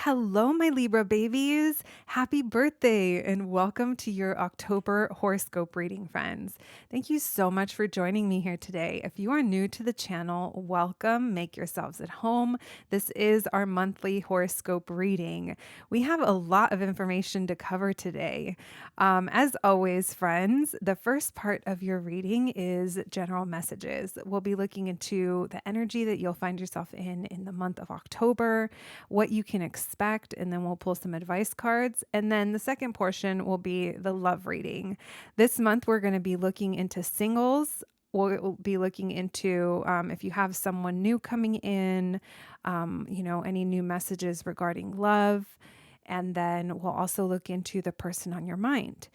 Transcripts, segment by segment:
Hello, my Libra babies. Happy birthday and welcome to your October horoscope reading, friends. Thank you so much for joining me here today. If you are new to the channel, welcome. Make yourselves at home. This is our monthly horoscope reading. We have a lot of information to cover today. As always, friends, the first part of your reading is general messages. We'll be looking into the energy that you'll find yourself in the month of October, what you can expect, and then we'll pull some advice cards. And then the second portion will be the love reading. This month, we're going to be looking into singles. We'll be looking into if you have someone new coming in, any new messages regarding love. And then we'll also look into the person on your mind.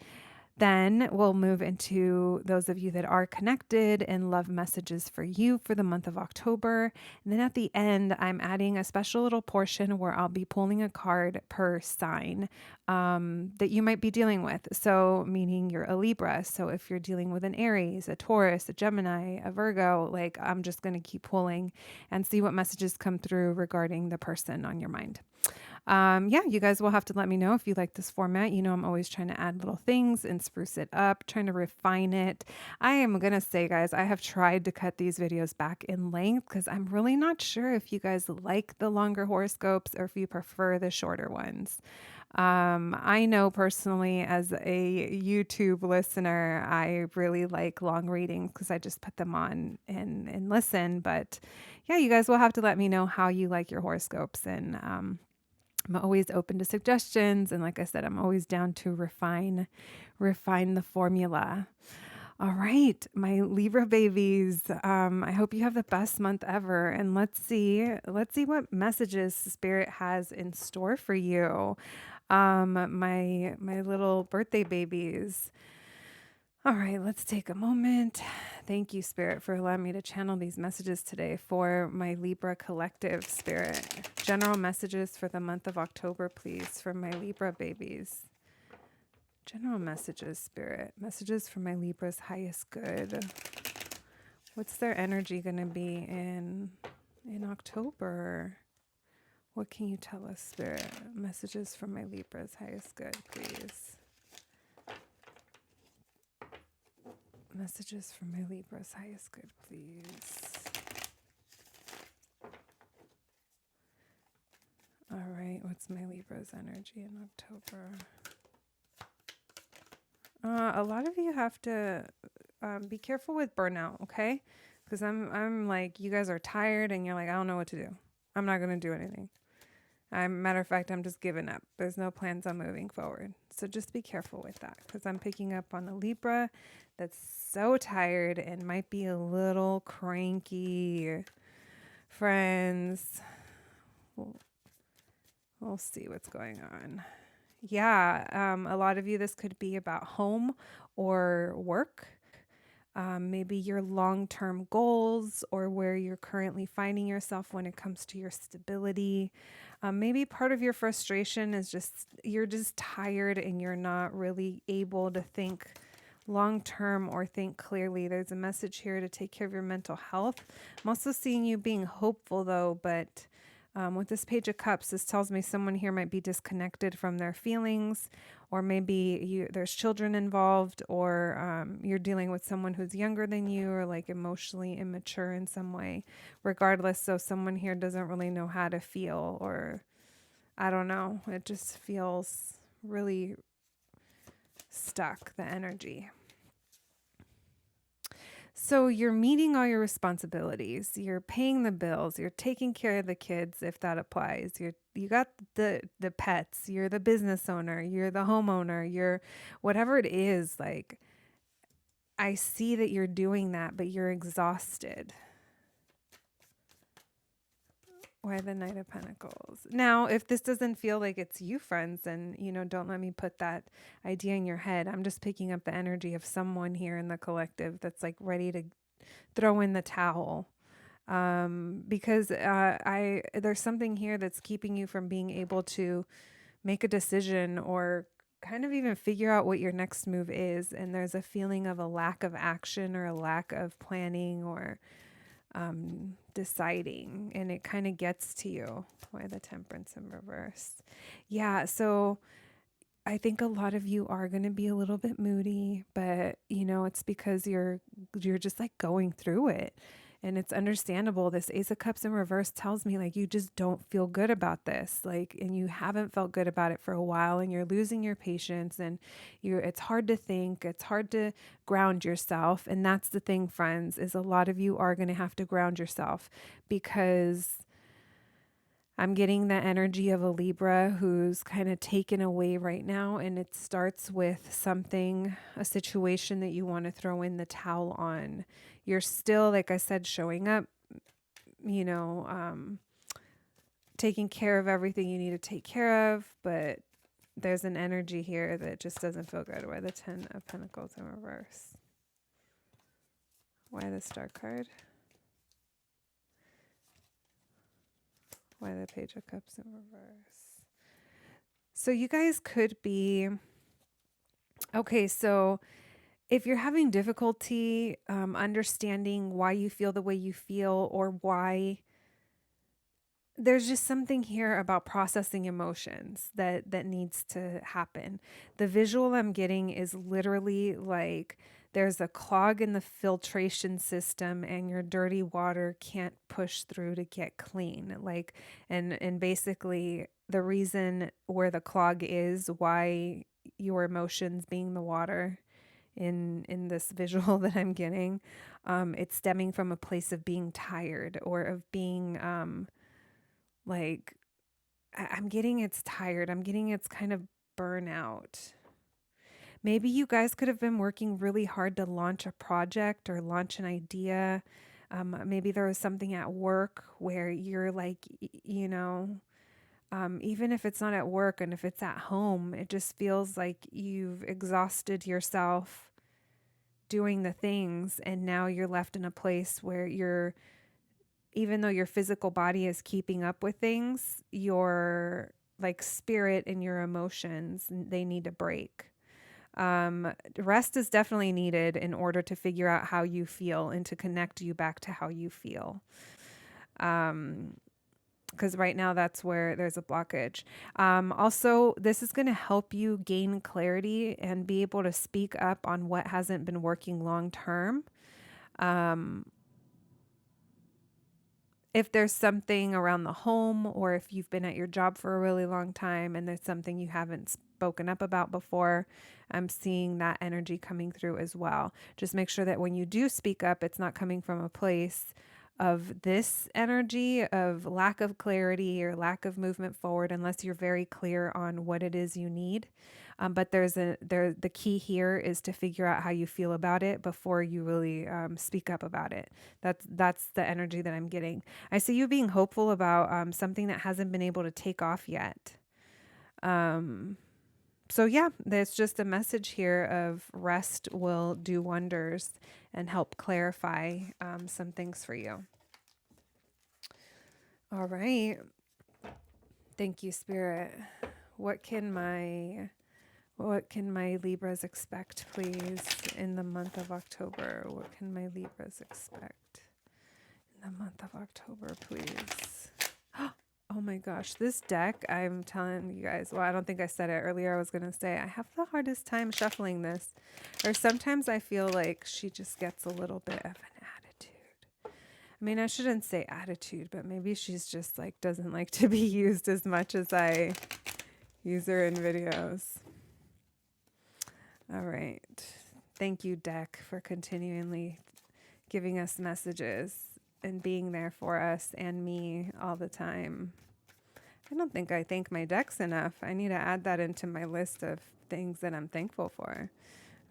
Then we'll move into those of you that are connected and love messages for you for the month of October. And then at the end, I'm adding a special little portion where I'll be pulling a card per sign that you might be dealing with. So, meaning you're a Libra. So, if you're dealing with an Aries, a Taurus, a Gemini, a Virgo, I'm just going to keep pulling and see what messages come through regarding the person on your mind. You guys will have to let me know if you like this format. You know, I'm always trying to add little things and spruce it up, trying to refine it. I am going to say, guys, I have tried to cut these videos back in length because I'm really not sure if you guys like the longer horoscopes or if you prefer the shorter ones. I know personally as a YouTube listener, I really like long readings because I just put them on and listen. But yeah, you guys will have to let me know how you like your horoscopes, and I'm always open to suggestions. And like I said, I'm always down to refine the formula. All right, my Libra babies. I hope you have the best month ever. And let's see what messages Spirit has in store for you. My little birthday babies. All right, let's take a moment. Thank you, Spirit, for allowing me to channel these messages today for my Libra collective, Spirit. General messages for the month of October, please, for my Libra babies. General messages, Spirit. Messages for my Libra's highest good. What's their energy going to be in October? What can you tell us, Spirit? Messages for my Libra's highest good, please. Messages for my Libra's highest good, please. All right, what's my Libra's energy in October? A lot of you have to be careful with burnout, okay? Because I'm like, you guys are tired and you're like, I don't know what to do. I'm not going to do anything. Matter of fact, I'm just giving up. There's no plans on moving forward. So just be careful with that, because I'm picking up on a Libra that's so tired and might be a little cranky. Friends, we'll see what's going on. Yeah, a lot of you, this could be about home or work. Maybe your long-term goals or where you're currently finding yourself when it comes to your stability. Maybe part of your frustration is just you're just tired and you're not really able to think long-term or think clearly. There's a message here to take care of your mental health. I'm also seeing you being hopeful, though, but with this Page of Cups, this tells me someone here might be disconnected from their feelings, or maybe there's children involved, or you're dealing with someone who's younger than you or like emotionally immature in some way. Regardless, so someone here doesn't really know how to feel, or I don't know. It just feels really stuck, the energy. So you're meeting all your responsibilities. You're paying the bills. You're taking care of the kids, if that applies. You got the pets. You're the business owner. You're the homeowner. You're whatever it is. Like, I see that you're doing that, but you're exhausted. Why the Knight of Pentacles? Now, if this doesn't feel like it's you, friends, then, don't let me put that idea in your head. I'm just picking up the energy of someone here in the collective that's like ready to throw in the towel. Because there's something here that's keeping you from being able to make a decision or kind of even figure out what your next move is. And there's a feeling of a lack of action or a lack of planning, or deciding, and it kind of gets to you. Why the Temperance in reverse? Yeah, so I think a lot of you are going to be a little bit moody, but it's because you're just like going through it. And it's understandable. This Ace of Cups in reverse tells me like you just don't feel good about this. Like, and you haven't felt good about it for a while, and you're losing your patience, and it's hard to think, it's hard to ground yourself. And that's the thing, friends, is a lot of you are going to have to ground yourself, because I'm getting the energy of a Libra who's kind of taken away right now. And it starts with something, a situation that you want to throw in the towel on. You're still, like I said, showing up, you know, taking care of everything you need to take care of. But there's an energy here that just doesn't feel good. Why the 10 of Pentacles in reverse? Why the Star card? Why the Page of Cups in reverse? So you guys could be, okay, so if you're having difficulty understanding why you feel the way you feel, or why, there's just something here about processing emotions that needs to happen. The visual I'm getting is literally like there's a clog in the filtration system and your dirty water can't push through to get clean. Like, and basically the reason where the clog is, why your emotions being the water in this visual that I'm getting, it's stemming from a place of being tired, or of being like, I'm getting it's tired. I'm getting it's kind of burnout. Maybe you guys could have been working really hard to launch a project or launch an idea. Maybe there was something at work where you're like, even if it's not at work and if it's at home, it just feels like you've exhausted yourself doing the things. And now you're left in a place where even though your physical body is keeping up with things, your like spirit and your emotions, they need to break. Rest is definitely needed in order to figure out how you feel and to connect you back to how you feel. Because right now that's where there's a blockage. Also, this is going to help you gain clarity and be able to speak up on what hasn't been working long term. If there's something around the home, or if you've been at your job for a really long time and there's something you haven't spoken up about before, I'm seeing that energy coming through as well. Just make sure that when you do speak up, it's not coming from a place of this energy of lack of clarity or lack of movement forward, unless you're very clear on what it is you need. But the key here is to figure out how you feel about it before you really speak up about it. That's the energy that I'm getting. I see you being hopeful about something that hasn't been able to take off yet. So yeah, there's just a message here of rest will do wonders and help clarify some things for you. All right. Thank you, Spirit. What can my Libras expect, please, in the month of October? What can my Libras expect in the month of October, please? Oh my gosh, this deck, I'm telling you guys, well, I don't think I said it earlier. I was going to say I have the hardest time shuffling this. Or sometimes I feel like she just gets a little bit of an attitude. I mean, I shouldn't say attitude, but maybe she's just like doesn't like to be used as much as I use her in videos. All right. Thank you, deck, for continually giving us messages and being there for us and me all the time. I don't think I thank my decks enough. I need to add that into my list of things that I'm thankful for.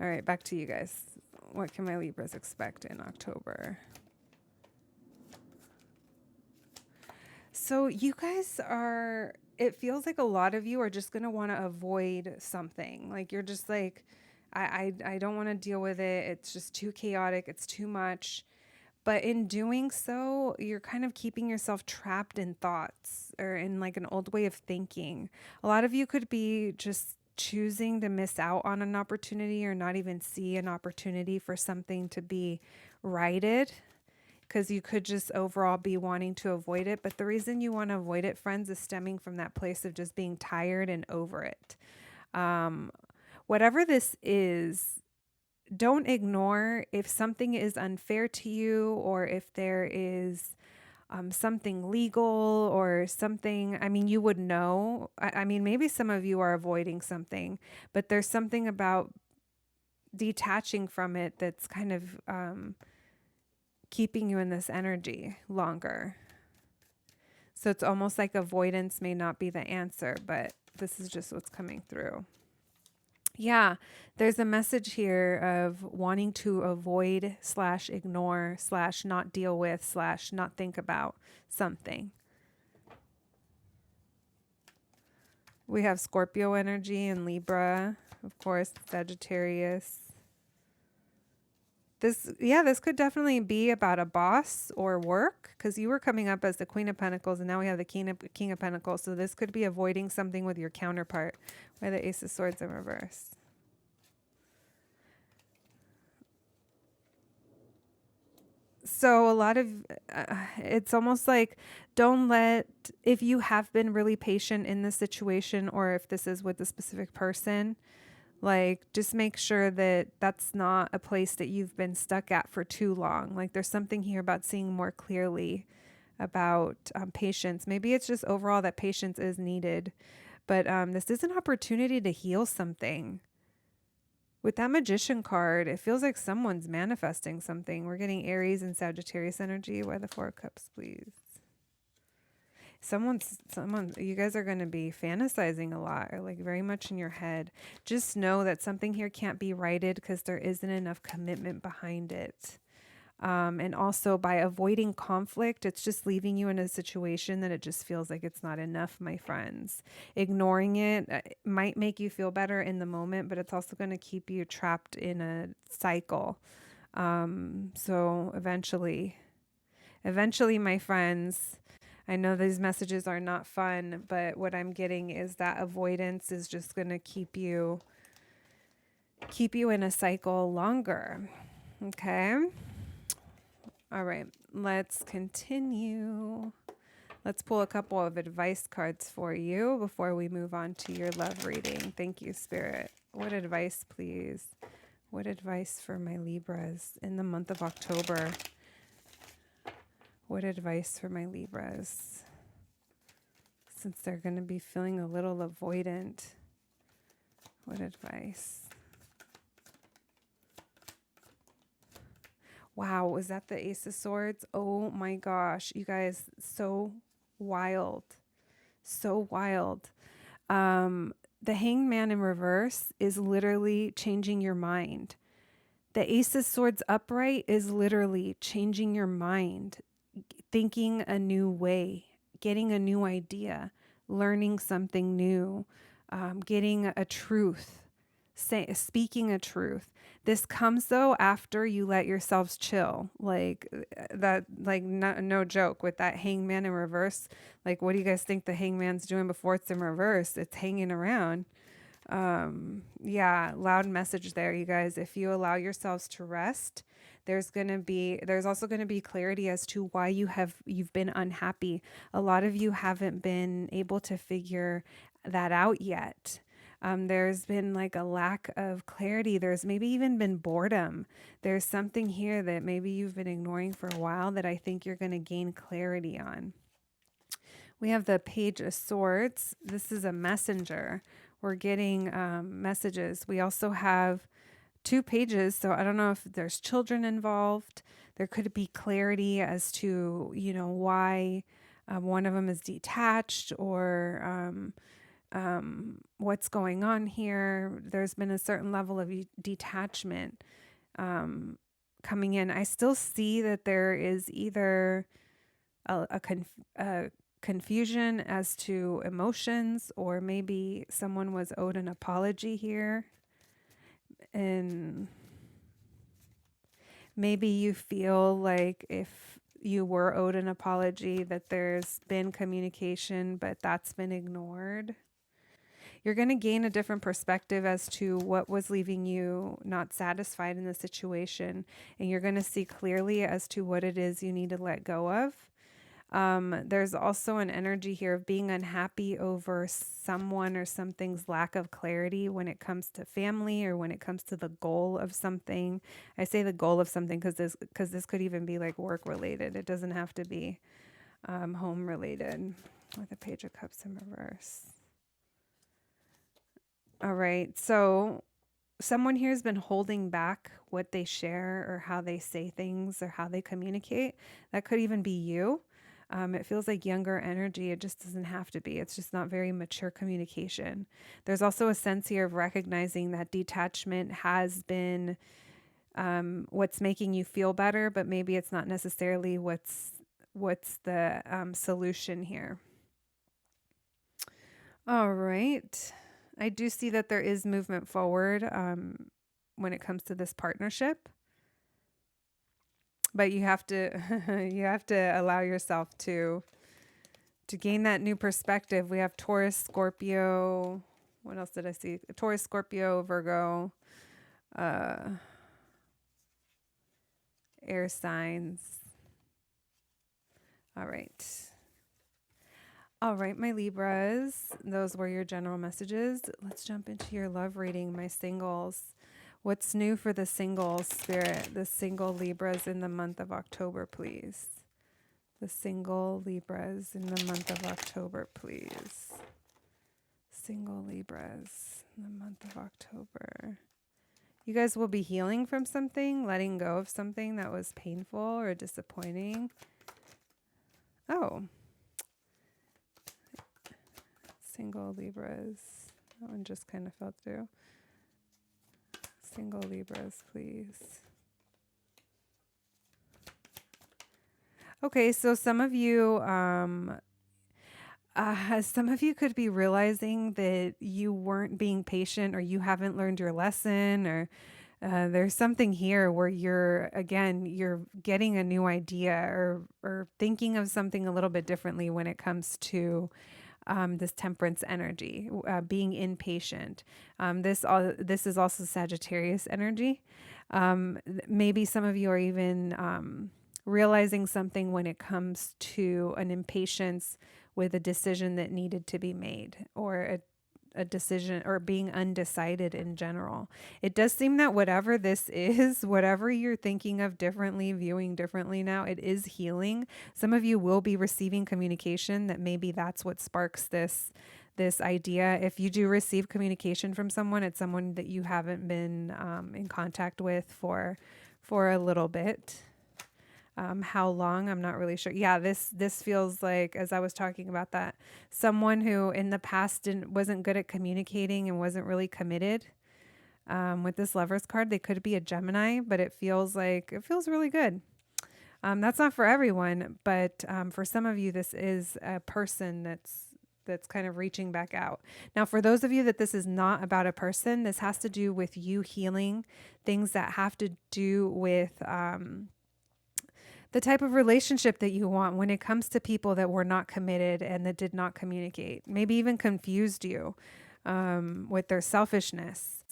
All right, back to you guys. What can my Libras expect in October? So you guys are, it feels like a lot of you are just going to want to avoid something. Like you're just like, I don't want to deal with it. It's just too chaotic. It's too much. But in doing so, you're kind of keeping yourself trapped in thoughts or in like an old way of thinking. A lot of you could be just choosing to miss out on an opportunity or not even see an opportunity for something to be righted because you could just overall be wanting to avoid it. But the reason you want to avoid it, friends, is stemming from that place of just being tired and over it. Whatever this is, don't ignore if something is unfair to you, or if there is something legal or something. I mean, you would know. I mean, maybe some of you are avoiding something, but there's something about detaching from it that's kind of keeping you in this energy longer. So it's almost like avoidance may not be the answer, but this is just what's coming through. Yeah, there's a message here of wanting to avoid / ignore / not deal with / not think about something. We have Scorpio energy and Libra, of course, Sagittarius. This could definitely be about a boss or work, because you were coming up as the Queen of Pentacles and now we have the King of Pentacles. So this could be avoiding something with your counterpart, by the Ace of Swords in reverse. So a lot of, it's almost like, if you have been really patient in this situation, or if this is with a specific person, like, just make sure that that's not a place that you've been stuck at for too long. Like, there's something here about seeing more clearly about patience. Maybe it's just overall that patience is needed, but this is an opportunity to heal something. With that Magician card, it feels like someone's manifesting something. We're getting Aries and Sagittarius energy. Why the Four of Cups, please? You guys are going to be fantasizing a lot, or like very much in your head. Just know that something here can't be righted because there isn't enough commitment behind it. And also, by avoiding conflict, it's just leaving you in a situation that it just feels like it's not enough, my friends. Ignoring it might make you feel better in the moment, but it's also going to keep you trapped in a cycle. So eventually, my friends, I know these messages are not fun, but what I'm getting is that avoidance is just going to keep you in a cycle longer. Okay. All right, let's continue. Let's pull a couple of advice cards for you before we move on to your love reading. Thank you, Spirit. What advice, please? What advice for my Libras in the month of October? What advice for my Libras? Since they're going to be feeling a little avoidant. What advice? Wow, was that the Ace of Swords? Oh my gosh, you guys, so wild. So wild. The Hanged Man in reverse is literally changing your mind. The Ace of Swords upright is literally changing your mind, thinking a new way, getting a new idea, learning something new, getting a truth, speaking a truth. This comes though after you let yourselves chill, like that, like no joke with that hangman in reverse. Like, what do you guys think the hangman's doing before it's in reverse? It's hanging around. Yeah, loud message there, you guys. If you allow yourselves to rest, there's also going to be clarity as to why you've been unhappy. A lot of you haven't been able to figure that out yet. There's been like a lack of clarity. There's maybe even been boredom. There's something here that maybe you've been ignoring for a while that I think you're going to gain clarity on. We have the Page of Swords. This is a messenger. We're getting messages. We also have 2 pages, so I don't know if there's children involved. There could be clarity as to, why one of them is detached, or what's going on here. There's been a certain level of detachment coming in. I still see that there is either a confusion as to emotions, or maybe someone was owed an apology here. And maybe you feel like if you were owed an apology, that there's been communication, but that's been ignored. You're going to gain a different perspective as to what was leaving you not satisfied in the situation. And you're going to see clearly as to what it is you need to let go of. There's also an energy here of being unhappy over someone or something's lack of clarity when it comes to family or when it comes to the goal of something. I say the goal of something because this could even be like work related. It doesn't have to be home related. With a Page of Cups in reverse. All right, so someone here has been holding back what they share or how they say things or how they communicate. That could even be you. It feels like younger energy. It just doesn't have to be. It's just not very mature communication. There's also a sense here of recognizing that detachment has been what's making you feel better, but maybe it's not necessarily what's the solution here. All right. I do see that there is movement forward when it comes to this partnership. But you have to you have to allow yourself to gain that new perspective. We have Taurus, Scorpio. What else did I see? Taurus, Scorpio, Virgo, air signs. All right. All right, my Libras. Those were your general messages. Let's jump into your love reading, my singles. What's new for the single spirit, the single Libras in the month of October, please? The single Libras in the month of October, please. Single Libras in the month of October. You guys will be healing from something, letting go of something that was painful or disappointing. Oh. Single Libras. That one just kind of fell through. Single Libras, please. Okay, so some of you could be realizing that you weren't being patient or you haven't learned your lesson, or there's something here where you're getting a new idea or thinking of something a little bit differently when it comes to this temperance energy, being impatient. This is also Sagittarius energy. Maybe some of you are even realizing something when it comes to an impatience with a decision that needed to be made, or a decision, or being undecided in general. It does seem that whatever this is, whatever you're thinking of differently, viewing differently now, it is healing. Some of you will be receiving communication that maybe that's what sparks this idea. If you do receive communication from someone, it's someone that you haven't been in contact with for a little bit. How long, I'm not really sure. Yeah, this feels like, as I was talking about that, someone who in the past wasn't good at communicating and wasn't really committed. With this Lovers card, they could be a Gemini, but it feels really good. That's not for everyone, but for some of you, this is a person that's kind of reaching back out. Now, for those of you that this is not about a person, this has to do with you healing things that have to do with the type of relationship that you want when it comes to people that were not committed and that did not communicate, maybe even confused you with their selfishness.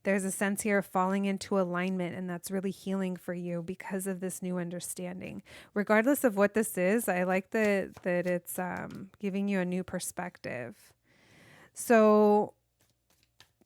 There's a sense here of falling into alignment, and that's really healing for you because of this new understanding. Regardless of what this is, I like that it's giving you a new perspective. So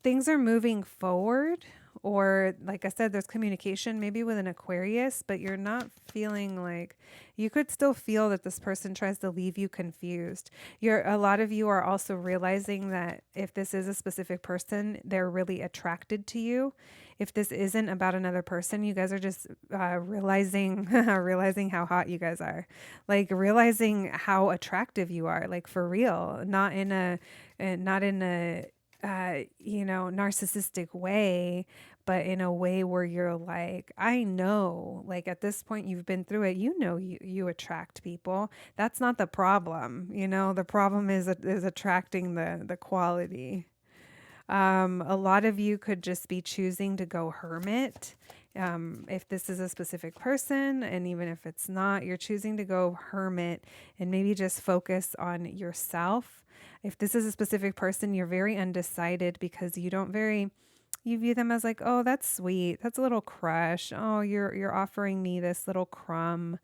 things are moving forward. Or like I said, there's communication maybe with an Aquarius, but you're not feeling like, you could still feel that this person tries to leave you confused. A lot of you are also realizing that if this is a specific person, they're really attracted to you. If this isn't about another person, you guys are just realizing how hot you guys are, like realizing how attractive you are, like for real, not in a narcissistic way, but in a way where you're like, I know, like at this point you've been through it, you attract people. That's not the problem. The problem is attracting the quality. A lot of you could just be choosing to go hermit If this is a specific person, and even if it's not, you're choosing to go hermit and maybe just focus on yourself. If this is a specific person, you're very undecided because you view them as like, oh, that's sweet. That's a little crush. Oh, you're offering me this little crumb.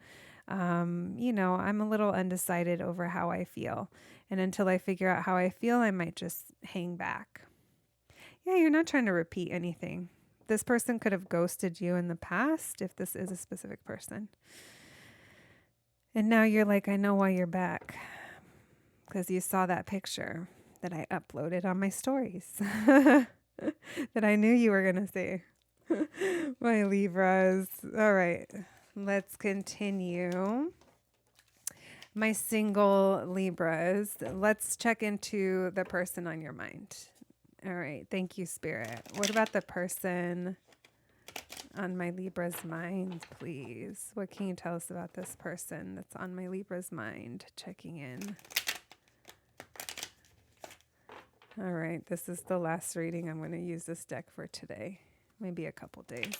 I'm a little undecided over how I feel. And until I figure out how I feel, I might just hang back. Yeah, you're not trying to repeat anything. This person could have ghosted you in the past if this is a specific person. And now you're like, I know why you're back. Because you saw that picture that I uploaded on my stories that I knew you were going to see. My Libras. All right, let's continue. My single Libras. Let's check into the person on your mind. All right. Thank you, Spirit. What about the person on my Libra's mind, please? What can you tell us about this person that's on my Libra's mind? Checking in. All right. This is the last reading. I'm going to use this deck for today. Maybe a couple days.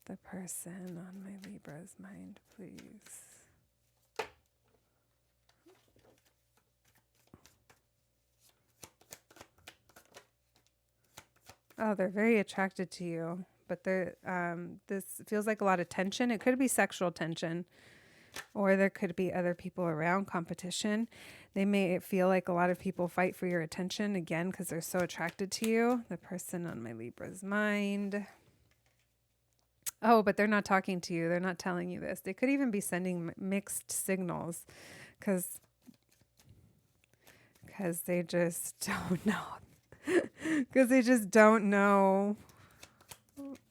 The person on my Libra's mind, please. Oh, they're very attracted to you, but this feels like a lot of tension. It could be sexual tension, or there could be other people around, competition. They may feel like a lot of people fight for your attention, again, because they're so attracted to you. The person on my Libra's mind. Oh, but they're not talking to you. They're not telling you this. They could even be sending mixed signals because they just don't know. Because they just don't know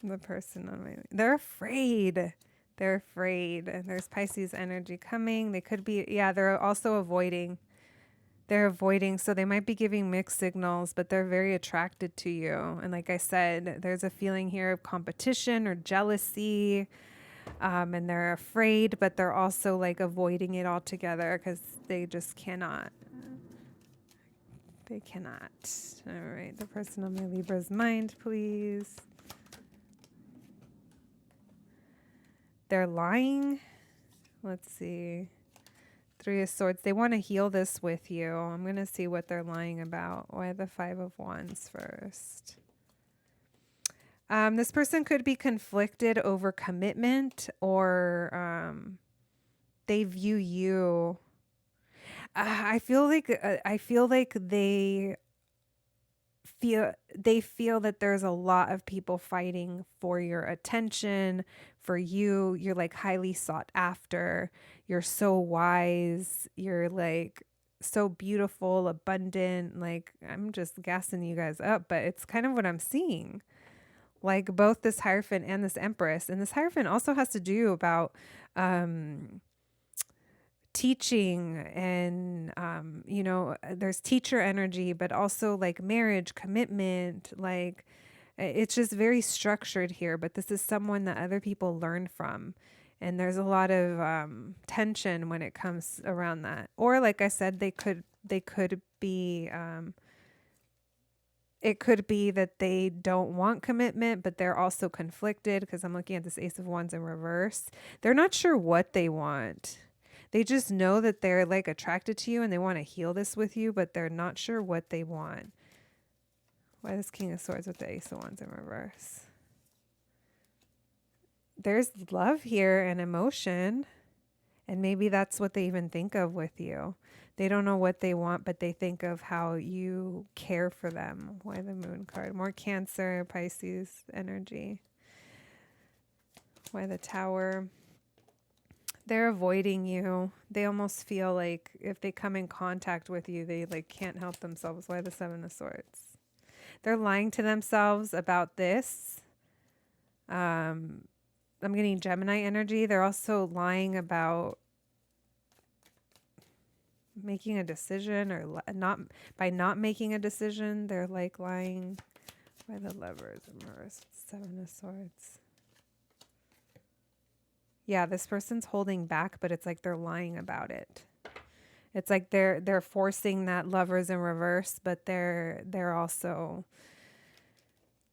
the person on my... They're afraid. They're afraid. And there's Pisces energy coming. They could be... Yeah, they're also avoiding. They're avoiding. So they might be giving mixed signals, but they're very attracted to you. And like I said, there's a feeling here of competition or jealousy. And they're afraid, but they're also like avoiding it altogether because they just cannot. They cannot. All right. The person on my Libra's mind, please. They're lying. Let's see. 3 of Swords. They want to heal this with you. I'm going to see what they're lying about. Why the 5 of Wands first? This person could be conflicted over commitment, or they view you. I feel like they feel that there's a lot of people fighting for your attention, for you. You're like highly sought after. You're so wise. You're like so beautiful, abundant. Like, I'm just gassing you guys up, but it's kind of what I'm seeing. Like both this Hierophant and this Empress. And this Hierophant also has to do about teaching and there's teacher energy, but also like marriage, commitment. Like it's just very structured here, but this is someone that other people learn from, and there's a lot of tension when it comes around that. Or like I said, they could be it could be that they don't want commitment, but they're also conflicted, because I'm looking at this Ace of Wands in reverse. They're not sure what they want. They just know that they're like attracted to you and they want to heal this with you, but they're not sure what they want. Why this King of Swords with the Ace of Wands in reverse? There's love here and emotion. And maybe that's what they even think of with you. They don't know what they want, but they think of how you care for them. Why the Moon card? More Cancer, Pisces energy. Why the Tower? They're avoiding you. They almost feel like if they come in contact with you, they like can't help themselves. Why the 7 of Swords? They're lying to themselves about this. I'm getting Gemini energy. They're also lying about making a decision, or not making a decision. They're like lying. Why the Lovers in reverse? 7 of Swords. Yeah, this person's holding back, but it's like they're lying about it. It's like they're forcing that Lovers in reverse, but they're also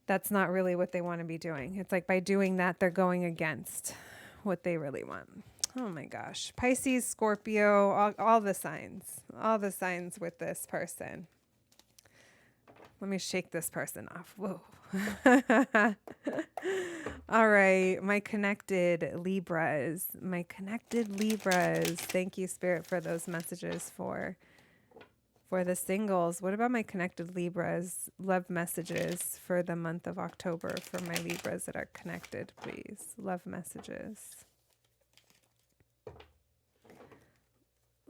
that's not really what they want to be doing. It's like by doing that, they're going against what they really want. Oh my gosh. Pisces, Scorpio, all the signs with this person. Let me shake this person off. Whoa. All right. My connected Libras. Thank you, Spirit, for those messages for the singles. What about my connected Libras? Love messages for the month of October for my Libras that are connected, please. Love messages.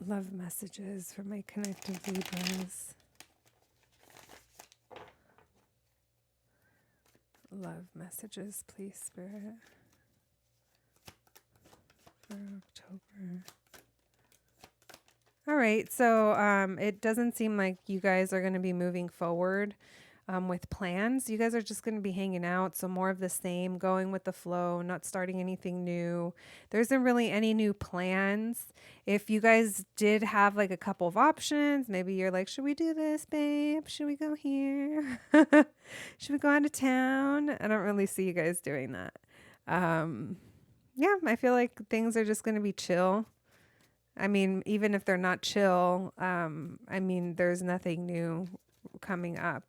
Love messages for my connected Libras. Love messages, please, Spirit, for October. All right, so it doesn't seem like you guys are going to be moving forward with plans. You guys are just going to be hanging out, so more of the same, going with the flow, not starting anything new. There isn't really any new plans. If you guys did have like a couple of options, maybe you're like, should we do this, babe? Should we go here? Should we go out of town? I don't really see you guys doing that. Yeah, I feel like things are just going to be chill. I mean, even if they're not chill, I mean, there's nothing new coming up.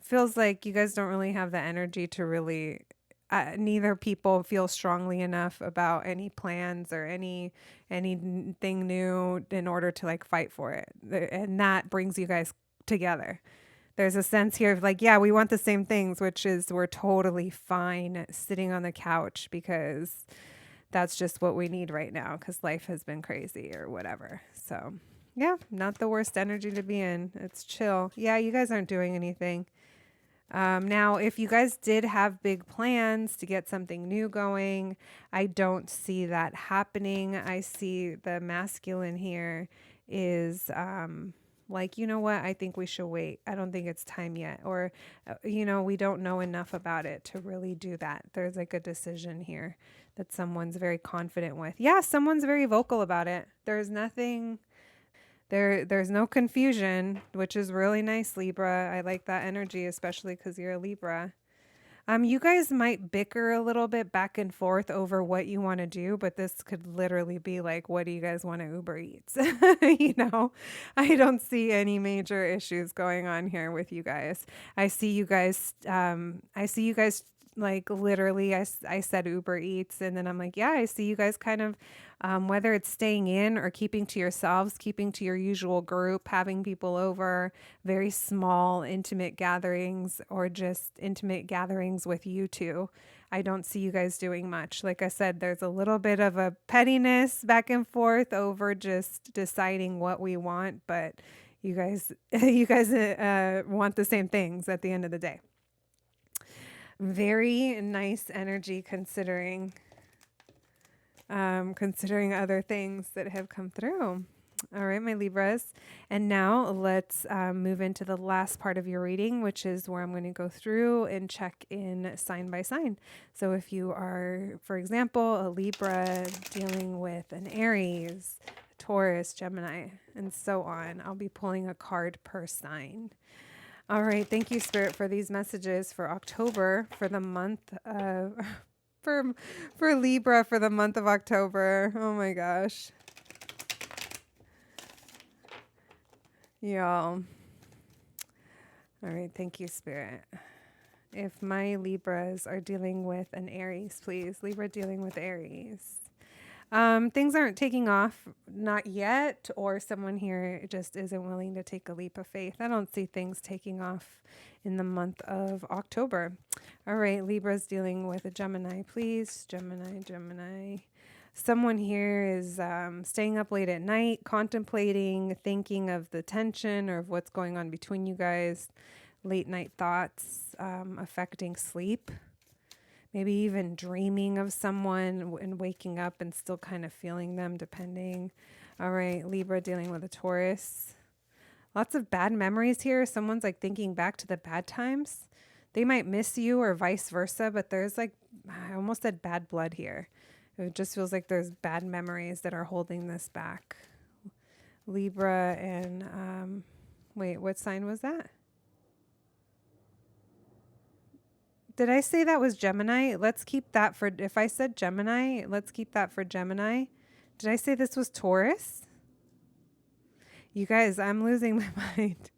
Feels like you guys don't really have the energy to really, neither people feel strongly enough about any plans or anything new in order to like fight for it. And that brings you guys together. There's a sense here of like, yeah, we want the same things, which is we're totally fine sitting on the couch because that's just what we need right now because life has been crazy or whatever. So yeah, not the worst energy to be in. It's chill. Yeah, you guys aren't doing anything. Now, if you guys did have big plans to get something new going, I don't see that happening. I see the masculine here is like, you know what? I think we should wait. I don't think it's time yet. Or, we don't know enough about it to really do that. There's like a decision here that someone's very confident with. Yeah, someone's very vocal about it. There's nothing... There's no confusion, which is really nice, Libra. I like that energy, especially because you're a Libra. You guys might bicker a little bit back and forth over what you want to do, but this could literally be like, what do you guys want to Uber Eats? I don't see any major issues going on here with you guys. I see you guys like literally I said Uber Eats and then I'm like, yeah, I see you guys kind of whether it's staying in or keeping to yourselves, keeping to your usual group, having people over, very small intimate gatherings or just intimate gatherings with you two. I don't see you guys doing much. Like I said, there's a little bit of a pettiness back and forth over just deciding what we want, but you guys want the same things at the end of the day. Very nice energy considering other things that have come through. All right, my Libras. And now let's move into the last part of your reading, which is where I'm going to go through and check in sign by sign. So if you are, for example, a Libra dealing with an Aries, Taurus, Gemini, and so on, I'll be pulling a card per sign. All right. Thank you, Spirit, for these messages for October, for the month of, for Libra for the month of October. Oh my gosh. Y'all. All right. Thank you, Spirit. If my Libras are dealing with an Aries, please. Libra dealing with Aries. Things aren't taking off, not yet, or someone here just isn't willing to take a leap of faith. I don't see things taking off in the month of October. All right, Libra's dealing with a Gemini, please. Gemini. Someone here is staying up late at night, contemplating, thinking of the tension or of what's going on between you guys. Late night thoughts affecting sleep. Maybe even dreaming of someone and waking up and still kind of feeling them, depending. All right, Libra dealing with a Taurus. Lots of bad memories here. Someone's like thinking back to the bad times. They might miss you or vice versa, but there's like, I almost said bad blood here. It just feels like there's bad memories that are holding this back. Libra and, wait, what sign was that? Did I say that was Gemini? Let's keep that for, if I said Gemini, let's keep that for Gemini. Did I say this was Taurus? You guys, I'm losing my mind.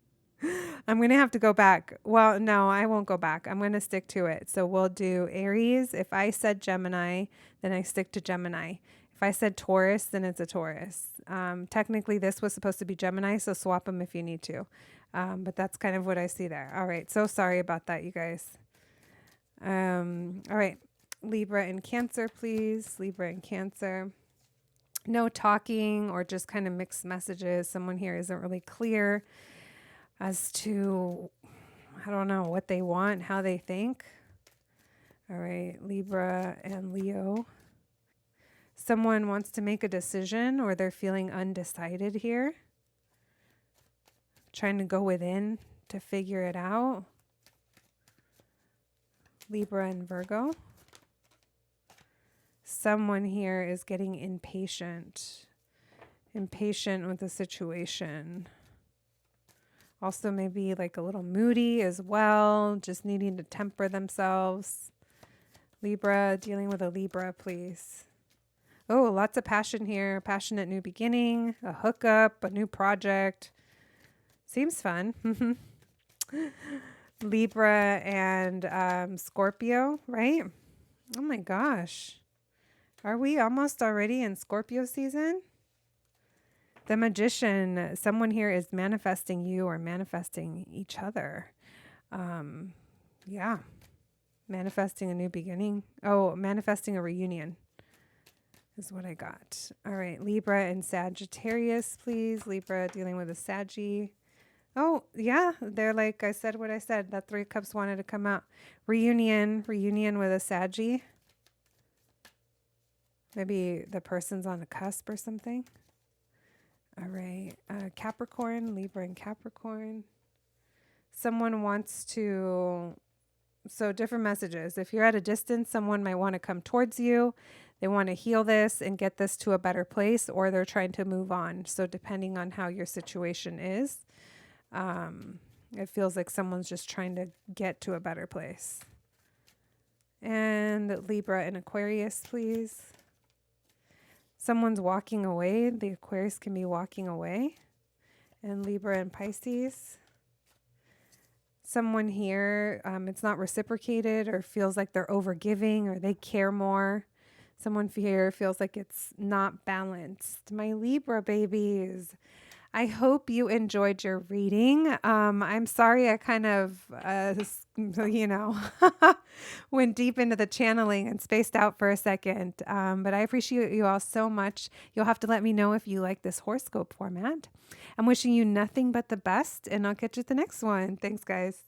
I'm going to have to go back. Well, no, I won't go back. I'm going to stick to it. So we'll do Aries. If I said Gemini, then I stick to Gemini. If I said Taurus, then it's a Taurus. Technically, this was supposed to be Gemini, so swap them if you need to. But that's kind of what I see there. All right. So sorry about that, you guys. All right. Libra and Cancer, please. Libra and Cancer. No talking or just kind of mixed messages. Someone here isn't really clear as to, I don't know, what they want, how they think. All right, Libra and Leo. Someone wants to make a decision or they're feeling undecided here. Trying to go within to figure it out. Libra and Virgo. Someone here is getting impatient with the situation. Also maybe like a little moody as well, just needing to temper themselves. Libra, dealing with a Libra, please. Oh, lots of passion here. Passionate new beginning, a hookup, a new project. Seems fun. Libra and Scorpio, right? Oh my gosh. Are we almost already in Scorpio season? The Magician, someone here is manifesting you or manifesting each other. Yeah. Manifesting a new beginning. Oh, manifesting a reunion is what I got. All right. Libra and Sagittarius, please. Libra dealing with a Saggy. Oh, yeah. They're like, I said what I said. That 3 of Cups wanted to come out. Reunion with a Saggy. Maybe the person's on the cusp or something. All right. Capricorn, Libra and Capricorn. Someone wants to, so different messages. If you're at a distance, someone might want to come towards you. They want to heal this and get this to a better place, or they're trying to move on. So depending on how your situation is, it feels like someone's just trying to get to a better place. And Libra and Aquarius, please. Someone's walking away. The Aquarius can be walking away. And Libra and Pisces. Someone here, it's not reciprocated or feels like they're overgiving or they care more. Someone here feels like it's not balanced. My Libra babies. I hope you enjoyed your reading. I'm sorry I kind of, went deep into the channeling and spaced out for a second. But I appreciate you all so much. You'll have to let me know if you like this horoscope format. I'm wishing you nothing but the best, and I'll catch you at the next one. Thanks, guys.